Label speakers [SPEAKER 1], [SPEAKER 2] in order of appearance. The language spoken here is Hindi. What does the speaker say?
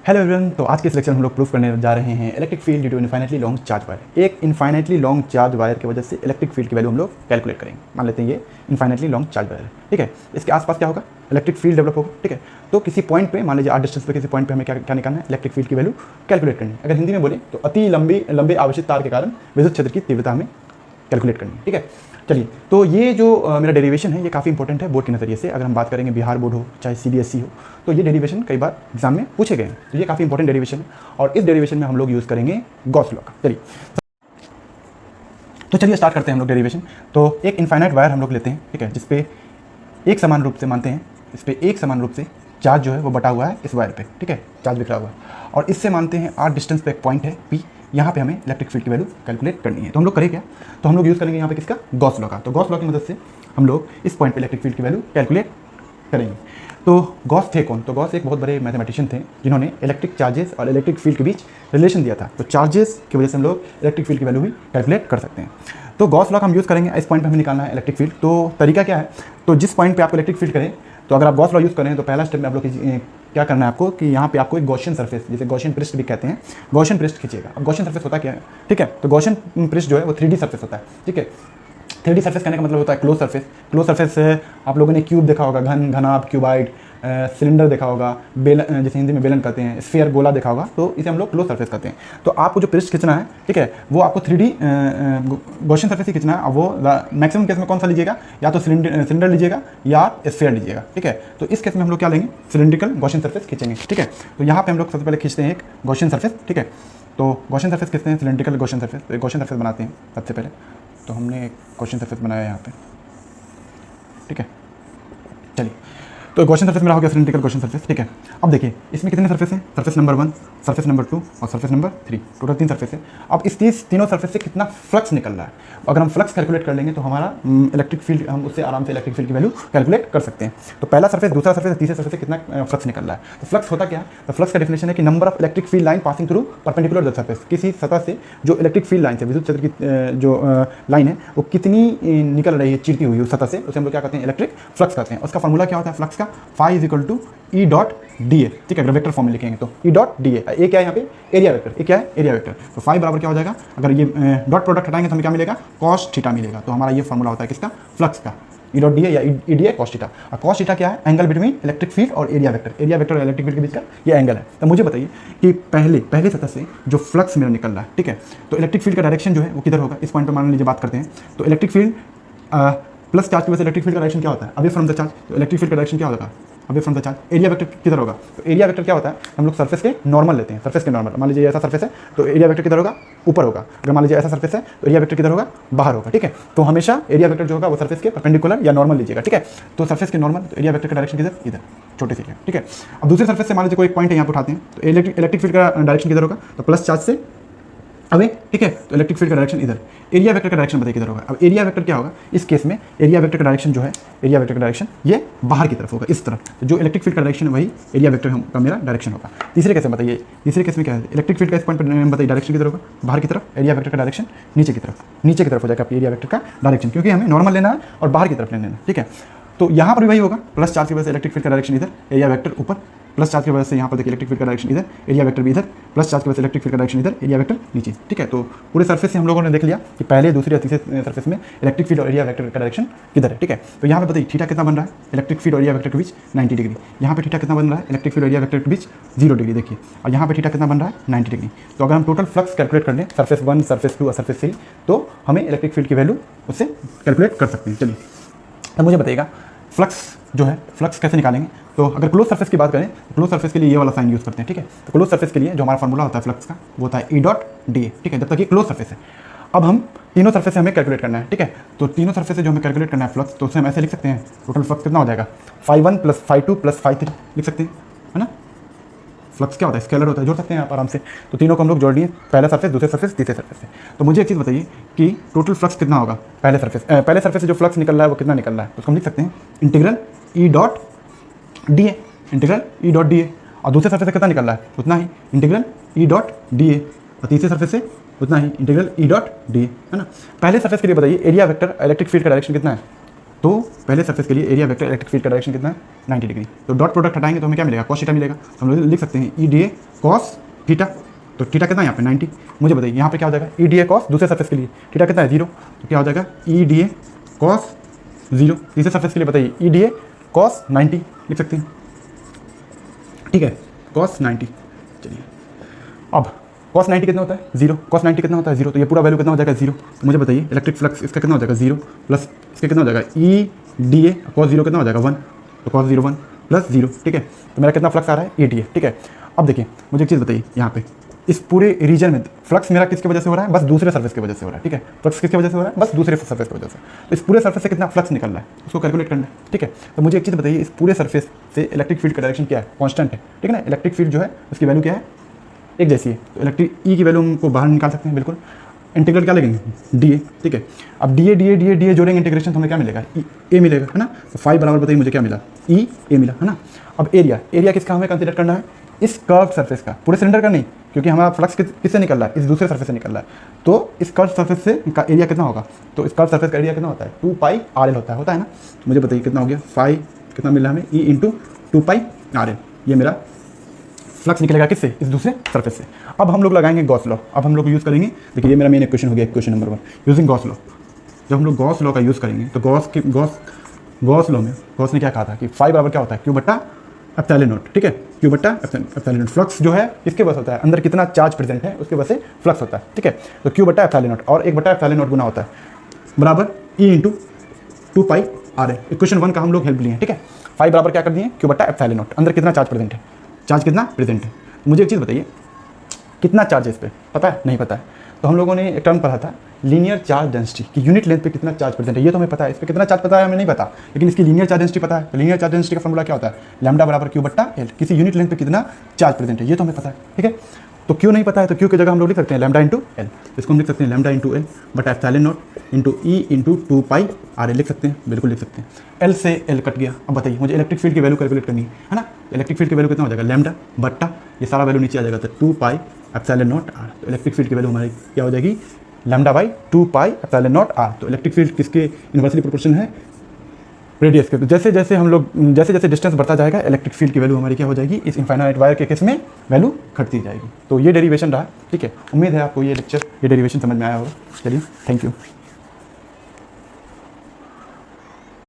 [SPEAKER 1] हेलो एवरीवन, तो आज के इस लेक्चर में हम लोग प्रूफ करने जा रहे हैं electric field due to infinitely long charge wire. एक इनफाइनाइटली लॉन्ग चार्ज वायर की वजह से इलेक्ट्रिक फील्ड की वैल्यू हम लोग कैलकुलेट करेंगे। मान लेते हैं ये इनफाइनाइटली लॉन्ग चार्ज वायर है, ठीक है। इसके आसपास क्या होगा, इलेक्ट्रिक फील्ड डेवलप होगा, ठीक है। तो किसी पॉइंट पे, मान लीजिए आर डिस्टेंस पे किसी पॉइंट पे हमें क्या निकालना है, इलेक्ट्रिक फील्ड की वैल्यू कैलकुलेट करनी है। अगर हिंदी में बोले तो अति लंबे आवेशित तार के कारण विद्युत क्षेत्र की तीव्रता हमें कैलकुलेट करनी है, ठीक है। चलिए, तो ये जो मेरा डेरिवेशन है ये काफ़ी इंपॉर्टेंट है बोर्ड के नज़रिए से। अगर हम बात करेंगे बिहार बोर्ड हो चाहे CBSE हो, तो ये डेरिवेशन कई बार एग्जाम में पूछे गए हैं। तो ये काफ़ी इंपॉर्टेंट डेरिवेशन है और इस डेरिवेशन में हम लोग यूज़ करेंगे गॉस लॉ का। चलिए स्टार्ट करते हैं हम लोग डेरिवेशन। तो एक इनफाइनाइट वायर हम लोग लेते हैं, ठीक है, जिसपे एक समान रूप से मानते हैं, इस पर एक समान रूप से चार्ज जो है वो बटा हुआ है इस वायर पे, ठीक है, चार्ज बिखरा हुआ है। और इससे मानते हैं आर डिस्टेंस पे एक पॉइंट है P, यहाँ पे हमें इलेक्ट्रिक फील्ड की वैल्यू कैलकुलेट करनी है। तो हम लोग करें क्या, तो हम लोग यूज़ करेंगे यहाँ पे किसका, गॉस लॉ का। तो गॉस लॉ की मदद से हम लोग इस पॉइंट पे इलेक्ट्रिक फील्ड की वैल्यू कैलकुलेट करेंगे। तो गॉस थे कौन, तो गॉस एक बहुत बड़े मैथमेटिशियन थे जिन्होंने इलेक्ट्रिक चार्जेस और इलेक्ट्रिक फील्ड के बीच रिलेशन दिया था। तो चार्जेस की वजह से हम लोग इलेक्ट्रिक फील्ड की वैल्यू भी कैलकुलेट कर सकते हैं। तो गॉस लॉ का हम यूज़ करेंगे, इस पॉइंट पर हमें निकालना है इलेक्ट्रिक फील्ड। तो तरीका क्या है, तो जिस पॉइंट पर आपको इलेक्ट्रिक फील्ड करें, तो अगर आप गॉस लॉ यूज़ करें तो पहला स्टेप में आप लोग क्या करना है आपको कि यहाँ पे आपको एक गॉसियन सरफेस, जिसे गॉसियन पृष्ठ भी कहते हैं, गॉसियन पृष्ठ खींचिएगा। अब गॉसियन सरफेस होता क्या है, ठीक है, तो गॉसियन पृष्ठ जो है वो 3D सरफेस होता है, ठीक है। 3D सरफेस कहने का मतलब होता है क्लोज सरफेस। क्लोज सरफेस से आप लोगों ने क्यूब देखा होगा, घनाभ, क्यूबाइड, सिलेंडर देखा होगा, बेलन, जैसे हिंदी में बेलन कहते हैं, स्फीयर, गोला देखा होगा, तो इसे हम लोग क्लोज सरफेस कहते हैं। तो आपको जो पृष्ठ खींचना है, ठीक है, वो आपको 3D गॉसियन सरफेस ही खींचना है। अब वो मैक्सिमम केस में कौन सा लीजिएगा, या तो सिलेंडर लीजिएगा या स्फीयर लीजिएगा, ठीक है। तो इस केस में हम लोग क्या लेंगे, सिलेंड्रिकल गॉसियन सरफेस खींचेंगे, ठीक है। तो यहाँ पे हम लोग सबसे पहले खींचते हैं एक गॉसियन सरफेस, ठीक है। तो गॉसियन सरफेस खींचते हैं, सिलेंड्रिकल गॉसियन सरफेस। तो एक गॉसियन सरफेस बनाते हैं सबसे पहले। तो हमने एक गॉसियन सरफेस बनाया यहाँ पे, ठीक है। चलिए, तो गॉसियन सरफेस मेरा हो गया सिलेंड्रिकल गॉसियन सरफेस, ठीक है। अब देखिए इसमें कितने सरफेस हैं, सरफेस नंबर 1, सरफेस नंबर 2 और सरफेस नंबर 3, टोटल 3 सरफेस है। अब इस तीनों सरफेस से कितना फ्लक्स निकल रहा है, अगर हम फ्लक्स कैलकुलेट कर लेंगे तो हमारा इलेक्ट्रिक फील्ड, हम उससे आराम से इलेक्ट्रिक फील्ड की वैल्यू कैलकुलेट कर सकते हैं। तो पहला सरफेस, दूसरा सरफेस, तीसरे सरफेस से कितना फ्लक्स निकल रहा है। तो फ्लक्स होता क्या है, तो फ्लक्स का डेफिनेशन है कि number of electric field line passing through perpendicular the surface. किसी सतह से जो इलेक्ट्रिक फील्ड लाइन से, विद्युत क्षेत्र की जो लाइन है वो कितनी निकल रही है, चिरती हुई उस सतह से, उसे हम लोग क्या कहते हैं, इलेक्ट्रिक फ्लक्स कहते हैं। उसका फॉर्मूला क्या होता है फ्लक्स का, phi = E.dA, ठीक है। अगर वेक्टर फॉर्म में लिखेंगे तो E.dA, ए क्या है यहाँ पे, एरिया वेक्टर, ए क्या है, एरिया वेक्टर। तो फाई बराबर क्या हो जाएगा, अगर ये डॉट प्रोडक्ट हटाएंगे तो हमें क्या मिलेगा, cos थीटा मिलेगा। तो हमारा ये फॉर्मूला होता है किसका, फ्लक्स का, E.dA या E.dA cos थीटा। और cos थीटा क्या है, एंगल बिटवीन इलेक्ट्रिक फील्ड और एरिया वेक्टर और इलेक्ट्रिक फील्ड के बीच का ये एंगल है। तो मुझे बताइए कि पहले सतह से जो फ्लक्स मेरा निकल रहा है, ठीक है, तो इलेक्ट्रिक फील्ड का डायरेक्शन जो है वो किधर होगा, इस पॉइंट पर मान लीजिए बात करते हैं। तो इलेक्ट्रिक फील्ड प्लस चार्ज की वजह से इलेक्ट्रिक फील्ड का डायरेक्शन क्या होता है, अवे फ्रॉम द चार्ज। तो इलेक्ट्रिक फील्ड का डायरेक्शन क्या होगा, away from the charge. Area vector किधर होगा, तो एरिया वेक्टर क्या होता है, हम लोग सरफेस के नॉर्मल लेते हैं, सरफेस के नॉर्मल। मान लीजिए ऐसा सरफेस है तो एरिया वेक्टर किधर होगा, ऊपर होगा। अगर मान लीजिए ऐसा सरफेस है तो एरिया वेक्टर किधर होगा, बाहर होगा, ठीक है। तो हमेशा एरिया वेक्टर जो होगा वो सरफेस के परपेंडिकुलर या नॉर्मल लीजिएगा, ठीक है। तो सरफेस के नॉर्मल, तो एरिया वेक्टर का डायरेक्शन किधर, इधर, छोटे से, ठीक है। अब दूसरे सरफेस से मान लीजिए कोई एक पॉइंट है यहाँ पे उठाते हैं, तो इलेक्ट्रिक फील्ड का डायरेक्शन किधर होगा, तो प्लस चार्ज से अवे, ठीक है। तो इलेक्ट्रिक फील्ड का डायरेक्शन इधर, एरिया वेक्टर का डायरेक्शन बताइए किधर होगा। अब एरिया वेक्टर क्या होगा, इस केस में एरिया वेक्टर का डायरेक्शन जो है, एरिया वेक्टर का डायरेक्शन ये बाहर की तरफ होगा, इस तरफ। तो जो इलेक्ट्रिक फील्ड का डायरेक्शन है वही एरिया वेक्टर का मेरा डायरेक्शन होगा। तीसरे केस में बताइए, तीसरे केस में क्या है, इलेक्ट्रिक फील्ड का इस पॉइंट पर बताइए डायरेक्शन किधर होगा, बाहर की तरफ। एरिया वेक्टर का डायरेक्शन नीचे की तरफ हो जाएगा एरिया वेक्टर का डायरेक्शन, क्योंकि हमें नॉर्मल लेना है और बाहर की तरफ लेना है, ठीक है। तो यहाँ पर भी वही होगा, प्लस चार्ज की वजह से इलेक्ट्रिक फील्ड का डायरेक्शन इधर, एरिया वेक्टर ऊपर, प्लस चार्ज की वजह से यहाँ पर देखिए इलेक्ट्रिक फील्ड का डायरेक्शन इधर, एरिया वेक्टर भी इधर, प्लस चार्ज की वजह से इलेक्ट्रिक फील्ड का डायरेक्शन इधर, एरिया वेक्टर नीचे, ठीक है। तो पूरे सरफेस से हम लोगों ने देख लिया कि पहले, दूसरे और तीसरे सरफेस में इलेक्ट्रिक फील्ड और एरिया वेक्टर का डायरेक्शन किधर है, ठीक है। तो यहाँ पे बताइए थीटा कितना बन रहा है, इलेक्ट्रिक फील्ड और एरिया वेक्टर के बीच 90 डिग्री। यहाँ पे थीटा कितना बन रहा है, इलेक्ट्रिक फील्ड और एरिया वेक्टर के बीच 0 डिग्री, देखिए। और यहाँ पे थीटा कितना बन रहा है, 90 डिग्री। तो अगर हम टोटल फ्लक्स कैलकुलेट कर लें, सरफेस 1, सरफेस 2 और सरफेस 3, तो हमें इलेक्ट्रिक फील्ड की वैल्यू उससे कैलकुलेट कर सकते हैं। चलिए, अब मुझे बताइएगा फ्लक्स जो है, फ्लक्स कैसे निकालेंगे। तो अगर क्लोज सरफेस की बात करें तो क्लोज सरफेस के लिए ये वाला साइन यूज़ करते हैं, ठीक है। तो क्लोज सरफेस के लिए जो हमारा फॉर्मूला होता है फ्लक्स का वो होता है E.dA, ठीक है, जब तक ये क्लोज सरफेस है। अब हम तीनों सरफेस से हमें कैलकुलेट करना है, ठीक है। तो तीनों सरफेस से जो हमें कैलकुलेट करना है फ्लक्स, तो उसे हम ऐसे लिख सकते हैं, टोटल फ्लक्स कितना हो जाएगा, phi1 + phi2 + phi3 लिख सकते हैं, है ना। फ्लक्स क्या होता है, स्केलर होता है, जोड़ सकते हैं आप आराम से। तो तीनों को हम लोग जोड़ लिए, पहला सरफेस, दूसरे सरफेस, तीसरे सरफेस से। तो मुझे एक चीज़ बताइए कि टोटल फ्लक्स कितना होगा, पहले सरफेस से जो फ्लक्स निकल रहा है वो कितना निकल रहा है, तो उसको हम लिख सकते हैं इंटीग्रल E.dA, इंटीग्रल E.dA। और दूसरे सरफेस से कितना निकल रहा है, उतना ही, इंटीग्रल E.dA। और तीसरे सरफेस से उतना ही, इंटीग्रल E.dA, है ना। पहले सरफेस के लिए बताइए एरिया वेक्टर इलेक्ट्रिक फील्ड का डायरेक्शन कितना है, तो पहले सरफेस के लिए एरिया वेक्टर इलेक्ट्रिक फील्ड का डायरेक्शन कितना है 90 डिग्री। तो डॉट प्रोडक्ट हटाएंगे तो हमें क्या मिलेगा, कॉस थीटा मिलेगा। हम लोग लिख सकते हैं E D A cos theta. तो थीटा कितना है यहाँ पे 90। मुझे बताइए यहाँ पे क्या हो जाएगा, ई डी ए कॉस दूसरे सरफेस के लिए थीटा कितना है 0, तो क्या हो जाएगा ई डी ए कॉस 0। तीसरे सरफेस के लिए बताइए ई डी ए कॉस 90 लिख सकते हैं, ठीक है, कॉस 90। चलिए अब कॉस 90 कितना होता है 0, कॉस 90 कितना होता है 0, तो ये पूरा वैल्यू कितना हो जाएगा 0। तो मुझे बताइए इलेक्ट्रिक फ्लक्स इसका कितना हो जाएगा 0 प्लस इसका कितना हो जाएगा ई डी ए कॉस 0 कितना हो जाएगा 1, तो कॉस 0 1 प्लस 0, ठीक है। तो मेरा कितना फ्लक्स आ रहा है ई डी ए, ठीक है। अब देखिए मुझे एक चीज़ बताइए, यहाँ पे इस पूरे रीजन में फ्लक्स मेरा किसकी वजह से हो रहा है, बस दूसरे सरफेस की वजह से हो रहा है, ठीक है। फ्लक्स किसकी वजह से हो रहा है, बस दूसरे सरफेस की वजह से। तो इस पूरे सरफेस से कितना फ्लक्स निकल रहा है उसको कैलकुलेट करना है, ठीक है। तो मुझे एक चीज़ बताइए, इस पूरे सरफेस से इलेक्ट्रिक फील्ड का डायरेक्शन क्या है, कांस्टेंट है, ठीक है ना। इलेक्ट्रिक फील्ड जो है उसकी वैल्यू क्या है, एक जैसी है। तो इलेक्ट्रिक ई की वैल्यू हमको बाहर निकाल सकते हैं, बिल्कुल। इंटीग्रल क्या लगेंगे डी ए, ठीक है। अब डी ए जोड़ेंगे इंटीग्रेशन तो हमें क्या मिलेगा, ए मिलेगा, है ना। तो 5 बराबर बताइए मुझे क्या मिला, ई ए मिला, है ना। अब एरिया किसका हमें कंसीडर करना है, इस कर्व सरफेस का, पूरे सिलेंडर का नहीं, क्योंकि हमारा फ्लक्स किससे निकल रहा है, इस दूसरे सरफेस से निकल रहा है। तो इस कर्व सरफेस से का एरिया कितना होगा, तो इस कर्व सरफेस का एरिया कितना होता है 2 पाई आर एल होता है ना। तो मुझे बताइए कितना हो गया 5 कितना मिला हमें ई इंटू 2 पाई आर एल, ये मेरा फ्लक्स निकलेगा किससे, इस दूसरे सरफेस से। अब हम लोग लगाएंगे गॉस लॉ। अब हम लोग यूज़ करेंगे, देखिए ये मेरा मेन इक्वेशन हो गया, equation number 1 using Gauss law. जब हम लोग गॉस लॉ का यूज़ करेंगे तो गॉस लॉ में गॉस ने क्या कहा था कि 5 बराबर क्या होता है क्यू बट्टा एप्सिलॉन नॉट, ठीक है। क्यू बट्टा एप्सिलॉन नॉट। फ्लक्स जो है इसके बस होता है, अंदर कितना चार्ज प्रेजेंट है उसके वजह से फ्लक्स होता है, ठीक है। तो क्यू बट्टा एप्सिलॉन नॉट और 1 बट्टा एप्सिलॉन नॉट गुना होता है बराबर ई इंटू 2 पाई आर एल। इक्वेशन 1 का हम लोग हेल्प लिए हैं, ठीक है। 5 बराबर क्या कर दिए, क्यू बट्टा एप्सिलॉन नॉट, अंदर कितना चार्ज प्रेजेंट है, चार्ज कितना प्रेजेंट है। मुझे एक चीज़ बताइए, कितना चार्ज है इस पर पता है, नहीं पता है। तो हम लोगों ने एक टर्म पढ़ा था लीनियर चार्ज डेंसिटी, कि यूनिट लेंथ पे कितना चार्ज प्रेजेंट है, ये तो हमें पता है। इस पर कितना चार्ज पता है हमें नहीं पता, लेकिन इसकी लीनियर चार्ज डेंसिटी पता है। तो लीनियर चार्ज डेंसिटी का फॉर्मूला क्या होता है, लैम्डा बराबर क्यू बट्टा एल। किसी यूनिट लेंथ पे कितना चार्ज प्रेजेंट है ये तो हमें पता है, ठीक है। तो क्यू नहीं पता है तो क्यू की जगह हम लोग लिख सकते हैं लैम्डा इंटू एल। इसको हम लिख सकते हैं lambda into L but epsilon not into E into 2 pi R L लिख सकते हैं, बिल्कुल लिख सकते हैं। एल से एल कट गया। अब बताइए मुझे इलेक्ट्रिक फील्ड की वैल्यू कैलकुलेट करनी है ना। इलेक्ट्रिक फील्ड की वैल्यू कितना हो जाएगा, लैम्डा बट्टा ये सारा वैल्यू नीचे आ जाएगा, तो 2 पाई एप्सिलॉन नॉट आर। तो इलेक्ट्रिक फील्ड की वैल्यू हमारी क्या हो जाएगी, lambda by 2 pi epsilon naught r. तो इलेक्ट्रिक फील्ड किसके इन्वर्सली प्रोपोर्शनल है, रेडियस के। तो जैसे जैसे डिस्टेंस बढ़ता जाएगा इलेक्ट्रिक फील्ड की वैल्यू हमारी क्या हो जाएगी, इस इनफाइनाइट वायर के केस में वैल्यू घटती जाएगी। तो ये डेरिवेशन रहा, ठीक है। उम्मीद है आपको ये लेक्चर, ये डेरिवेशन समझ में आया होगा। चलिए थैंक यू।